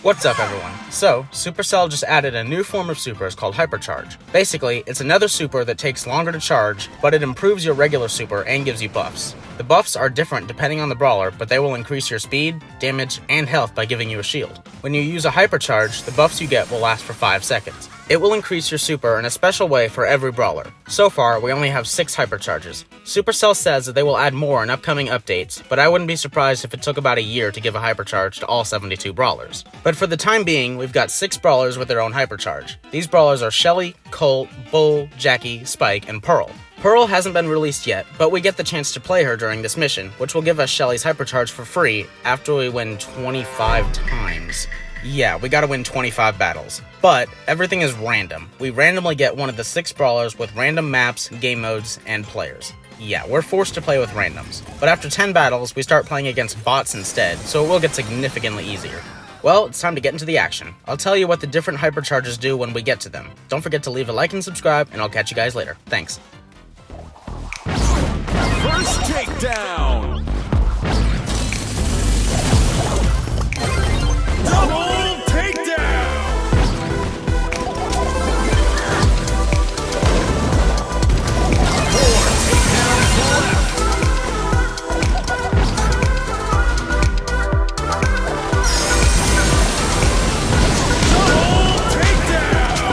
What's up, everyone? So, Supercell just added a new form of supers called Hypercharge. Basically, it's another super that takes longer to charge, but it improves your regular super and gives you buffs. The buffs are different depending on the brawler, but they will increase your speed, damage, and health by giving you a shield. When you use a Hypercharge, the buffs you get will last for 5 seconds. It will increase your super in a special way for every brawler. So far, we only have 6 Hypercharges. Supercell says that they will add more in upcoming updates, but I wouldn't be surprised if it took about a year to give a Hypercharge to all 72 brawlers. But for the time being, we've got 6 brawlers with their own Hypercharge. These brawlers are Shelly, Colt, Bull, Jackie, Spike, and Pearl. Pearl hasn't been released yet, but we get the chance to play her during this mission, which will give us Shelly's Hypercharge for free after we win 25 times. Yeah, we gotta win 25 battles. But everything is random. We randomly get one of the 6 brawlers with random maps, game modes, and players. Yeah, we're forced to play with randoms. But after 10 battles, we start playing against bots instead, so it will get significantly easier. Well, it's time to get into the action. I'll tell you what the different Hypercharges do when we get to them. Don't forget to leave a like and subscribe, and I'll catch you guys later. Thanks. First takedown! Double takedown! Four takedowns left! Double takedown!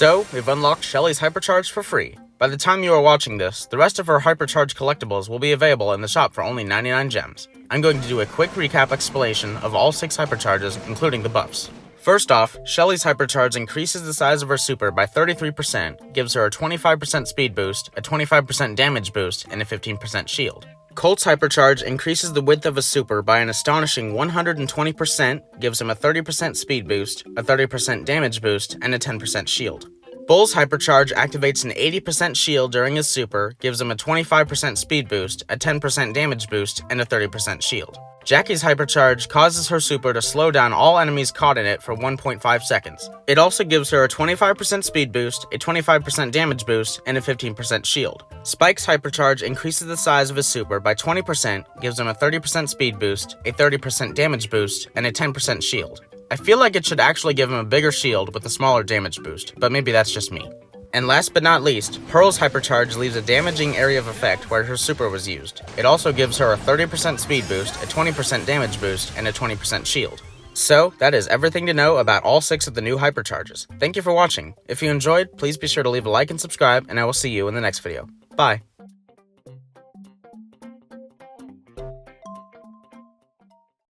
So, we've unlocked Shelly's Hypercharge for free. By the time you are watching this, the rest of her Hypercharge collectibles will be available in the shop for only 99 gems. I'm going to do a quick recap explanation of all 6 Hypercharges, including the buffs. First off, Shelly's Hypercharge increases the size of her super by 33%, gives her a 25% speed boost, a 25% damage boost, and a 15% shield. Colt's Hypercharge increases the width of a super by an astonishing 120%, gives him a 30% speed boost, a 30% damage boost, and a 10% shield. Bull's Hypercharge activates an 80% shield during his super, gives him a 25% speed boost, a 10% damage boost, and a 30% shield. Jackie's Hypercharge causes her super to slow down all enemies caught in it for 1.5 seconds. It also gives her a 25% speed boost, a 25% damage boost, and a 15% shield. Spike's Hypercharge increases the size of his super by 20%, gives him a 30% speed boost, a 30% damage boost, and a 10% shield. I feel like it should actually give him a bigger shield with a smaller damage boost, but maybe that's just me. And last but not least, Pearl's Hypercharge leaves a damaging area of effect where her super was used. It also gives her a 30% speed boost, a 20% damage boost, and a 20% shield. So, that is everything to know about all 6 of the new Hypercharges. Thank you for watching. If you enjoyed, please be sure to leave a like and subscribe, and I will see you in the next video. Bye!